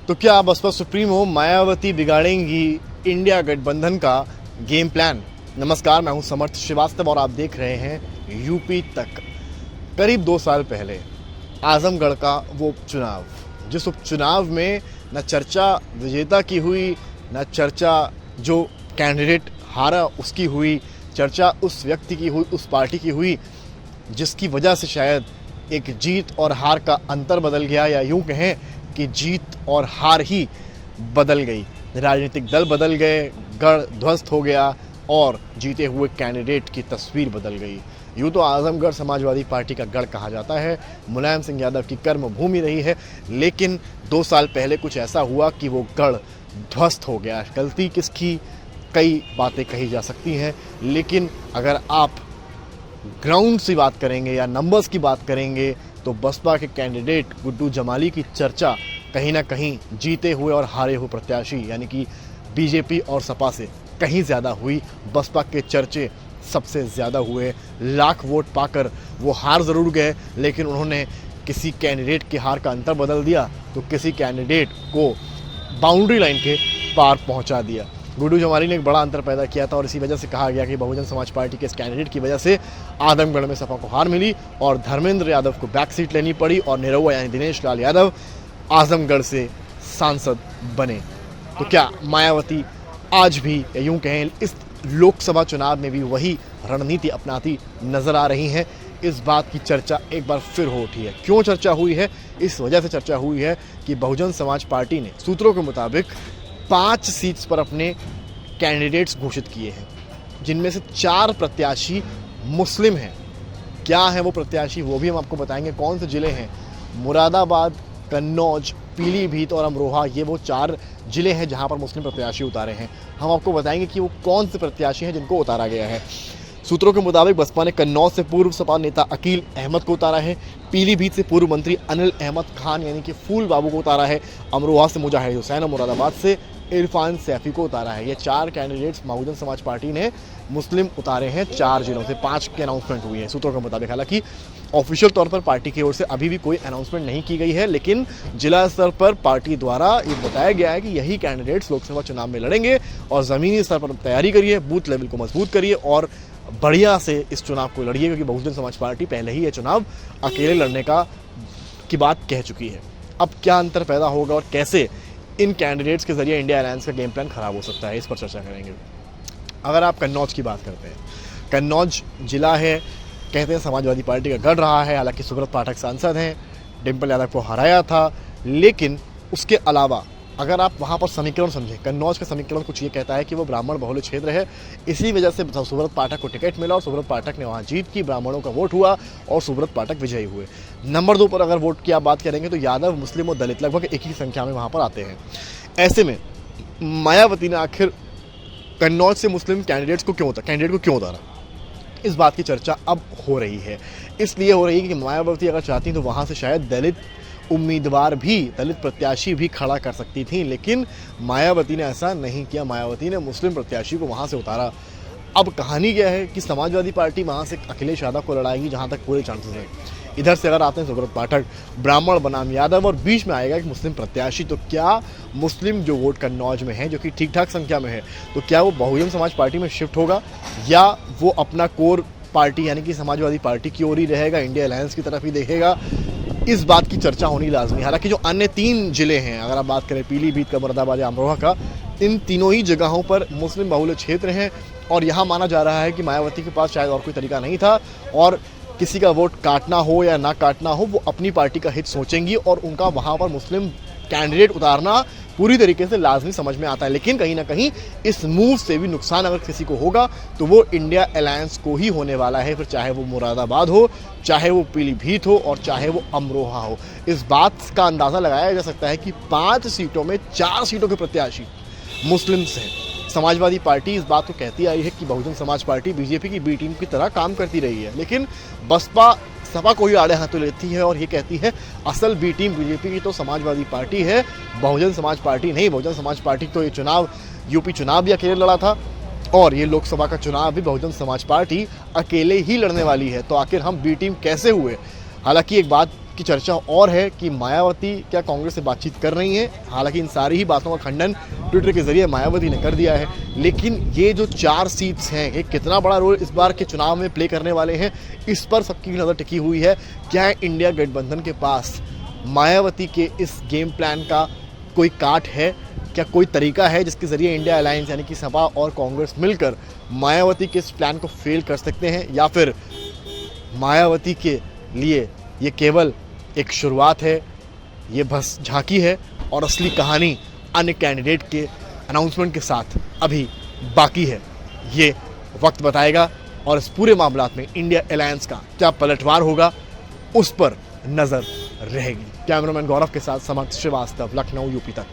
तो क्या Baspa supremo Mayawati बिगाड़ेंगी India गठबंधन का गेम प्लान। नमस्कार, मैं हूं समर्थ श्रीवास्तव और आप देख रहे हैं यूपी तक। करीब 2 साल पहले आजमगढ़ का वो उपचुनाव, जिस उपचुनाव में न चर्चा विजेता की हुई, न चर्चा जो कैंडिडेट हारा उसकी हुई, चर्चा उस व्यक्ति की हुई, उस पार्टी की हुई जिसकी वजह से शायद एक जीत और हार का अंतर बदल गया, या यूं कहें कि जीत और हार ही बदल गई। राजनीतिक दल बदल गए, गढ़ ध्वस्त हो गया और जीते हुए कैंडिडेट की तस्वीर बदल गई। यूँ तो आजमगढ़ समाजवादी पार्टी का गढ़ कहा जाता है, मुलायम सिंह यादव की कर्म भूमि रही है, लेकिन 2 साल पहले कुछ ऐसा हुआ कि वो गढ़ ध्वस्त हो गया। गलती किसकी, कई बातें कही जा सकती हैं, लेकिन अगर आप ग्राउंड से बात करेंगे या नंबर्स की बात करेंगे तो बसपा के कैंडिडेट गुड्डू जमाली की चर्चा कहीं ना कहीं जीते हुए और हारे हुए प्रत्याशी यानी कि बीजेपी और सपा से कहीं ज़्यादा हुई। बसपा के चर्चे सबसे ज़्यादा हुए। लाख वोट पाकर वो हार ज़रूर गए, लेकिन उन्होंने किसी कैंडिडेट के हार का अंतर बदल दिया तो किसी कैंडिडेट को बाउंड्री लाइन के पार पहुंचा दिया। गुड्डू जमाली ने एक बड़ा अंतर पैदा किया था और इसी वजह से कहा गया कि बहुजन समाज पार्टी के इस कैंडिडेट की वजह से आजमगढ़ में सपा को हार मिली और धर्मेंद्र यादव को बैक सीट लेनी पड़ी और निरहुआ यानी दिनेश लाल यादव आजमगढ़ से सांसद बने। तो क्या मायावती आज भी, या यूं कहें इस लोकसभा चुनाव में भी वही रणनीति अपनाती नजर आ रही हैं? इस बात की चर्चा एक बार फिर हो उठी है। क्यों चर्चा हुई है? इस वजह से चर्चा हुई है कि बहुजन समाज पार्टी ने सूत्रों के मुताबिक 5 सीट्स पर अपने कैंडिडेट्स घोषित किए हैं, जिनमें से 4 प्रत्याशी मुस्लिम हैं। क्या है वो प्रत्याशी, वो भी हम आपको बताएंगे। कौन से ज़िले हैं? मुरादाबाद, कन्नौज, पीलीभीत और अमरोहा, ये वो 4 ज़िले हैं जहां पर मुस्लिम प्रत्याशी उतारे हैं। हम आपको बताएंगे कि वो कौन से प्रत्याशी हैं जिनको उतारा गया है। सूत्रों के मुताबिक बसपा ने कन्नौज से पूर्व सपा नेता अकील अहमद को उतारा है, पीलीभीत से पूर्व मंत्री अनिल अहमद खान यानी कि फूल बाबू को उतारा है, अमरोहा से मुजाहिद हुसैन और मुरादाबाद से इरफान सैफी को उतारा है। ये 4 कैंडिडेट्स बहुजन समाज पार्टी ने मुस्लिम उतारे हैं 4 जिलों से। 5 की अनाउंसमेंट हुई है सूत्रों के मुताबिक। हालांकि ऑफिशियल तौर पर पार्टी की ओर से अभी भी कोई अनाउंसमेंट नहीं की गई है, लेकिन जिला स्तर पर पार्टी द्वारा ये बताया गया है कि यही कैंडिडेट्स लोकसभा चुनाव में लड़ेंगे और ज़मीनी स्तर पर तैयारी करिए, बूथ लेवल को मजबूत करिए और बढ़िया से इस चुनाव को लड़िए, क्योंकि बहुजन समाज पार्टी पहले ही ये चुनाव अकेले लड़ने की बात कह चुकी है। अब क्या अंतर पैदा होगा और कैसे इन कैंडिडेट्स के जरिए इंडिया अलायंस का गेम प्लान खराब हो सकता है, इस पर चर्चा करेंगे। अगर आप कन्नौज की बात करते हैं, कन्नौज जिला है, कहते हैं समाजवादी पार्टी का गढ़ रहा है। हालांकि सुब्रत पाठक सांसद हैं, डिम्पल यादव को हराया था, लेकिन उसके अलावा अगर आप वहाँ पर समीकरण समझें, कन्नौज का समीकरण कुछ ये कहता है कि वो ब्राह्मण बहुल क्षेत्र है, इसी वजह से सुब्रत पाठक को टिकट मिला और सुब्रत पाठक ने वहाँ जीत की, ब्राह्मणों का वोट हुआ और सुब्रत पाठक विजयी हुए। नंबर 2 पर अगर वोट की आप बात करेंगे तो यादव, मुस्लिम और दलित लगभग एक ही संख्या में वहाँ पर आते हैं। ऐसे में मायावती ने आखिर कन्नौज से मुस्लिम कैंडिडेट को क्यों उतारा, इस बात की चर्चा अब हो रही है। इसलिए हो रही है कि मायावती अगर चाहती तो वहाँ से शायद दलित उम्मीदवार भी, दलित प्रत्याशी भी खड़ा कर सकती थी, लेकिन मायावती ने ऐसा नहीं किया। मायावती ने मुस्लिम प्रत्याशी को वहाँ से उतारा। अब कहानी क्या है कि समाजवादी पार्टी वहाँ से अखिलेश यादव को लड़ाएगी, जहाँ तक पूरे चांसेस हैं। इधर से अगर आते हैं सुब्रत पाठक, ब्राह्मण बनाम यादव और बीच में आएगा एक मुस्लिम प्रत्याशी, तो क्या मुस्लिम जो वोट कन्नौज में है, जो कि ठीक ठाक संख्या में है, तो क्या वो बहुजन समाज पार्टी में शिफ्ट होगा या वो अपना कोर पार्टी यानी कि समाजवादी पार्टी की ओर ही रहेगा, इंडिया अलायंस की तरफ ही देखेगा? इस बात की चर्चा होनी लाजमी। हालांकि जो अन्य 3 जिले हैं, अगर आप बात करें पीलीभीत का, मुरादाबाद या अमरोहा का, इन तीनों ही जगहों पर मुस्लिम बहुल क्षेत्र हैं और यहाँ माना जा रहा है कि मायावती के पास शायद और कोई तरीका नहीं था और किसी का वोट काटना हो या ना काटना हो, वो अपनी पार्टी का हित सोचेंगी और उनका वहाँ पर मुस्लिम कैंडिडेट उतारना पूरी तरीके से लाजमी समझ में आता है। लेकिन कहीं ना कहीं इस मूव से भी नुकसान अगर किसी को होगा तो वो इंडिया अलायंस को ही होने वाला है, फिर चाहे वो मुरादाबाद हो, चाहे वो पीलीभीत हो और चाहे वो अमरोहा हो। इस बात का अंदाज़ा लगाया जा सकता है कि 5 सीटों में 4 सीटों के प्रत्याशी मुस्लिम्स हैं। समाजवादी पार्टी इस बात को कहती आई है कि बहुजन समाज पार्टी बीजेपी की बी टीम की तरह काम करती रही है, लेकिन बसपा सपा को ही आड़े हाथों लेती है और ये कहती है असल बी टीम बीजेपी की तो समाजवादी पार्टी है, बहुजन समाज पार्टी नहीं। बहुजन समाज पार्टी तो ये चुनाव, यूपी चुनाव भी अकेले लड़ा था और ये लोकसभा का चुनाव भी बहुजन समाज पार्टी अकेले ही लड़ने वाली है, तो आखिर हम बी टीम कैसे हुए? हालांकि एक बात की चर्चा और है कि मायावती क्या कांग्रेस से बातचीत कर रही हैं। हालांकि इन सारी ही बातों का खंडन ट्विटर के जरिए मायावती ने कर दिया है। लेकिन ये जो 4 सीट्स हैं, ये कितना बड़ा रोल इस बार के चुनाव में प्ले करने वाले हैं, इस पर सबकी नज़र टिकी हुई है। क्या इंडिया गठबंधन के पास मायावती के इस गेम प्लान का कोई काट है? क्या कोई तरीका है जिसके ज़रिए इंडिया अलायंस यानी कि सपा और कांग्रेस मिलकर मायावती के इस प्लान को फेल कर सकते हैं, या फिर मायावती के लिए ये केवल एक शुरुआत है, ये बस झांकी है और असली कहानी अन्य कैंडिडेट के अनाउंसमेंट के साथ अभी बाकी है? ये वक्त बताएगा और इस पूरे मामला में इंडिया अलायंस का क्या पलटवार होगा, उस पर नज़र रहेगी। कैमरामैन गौरव के साथ समर्थ श्रीवास्तव, लखनऊ, यूपी तक।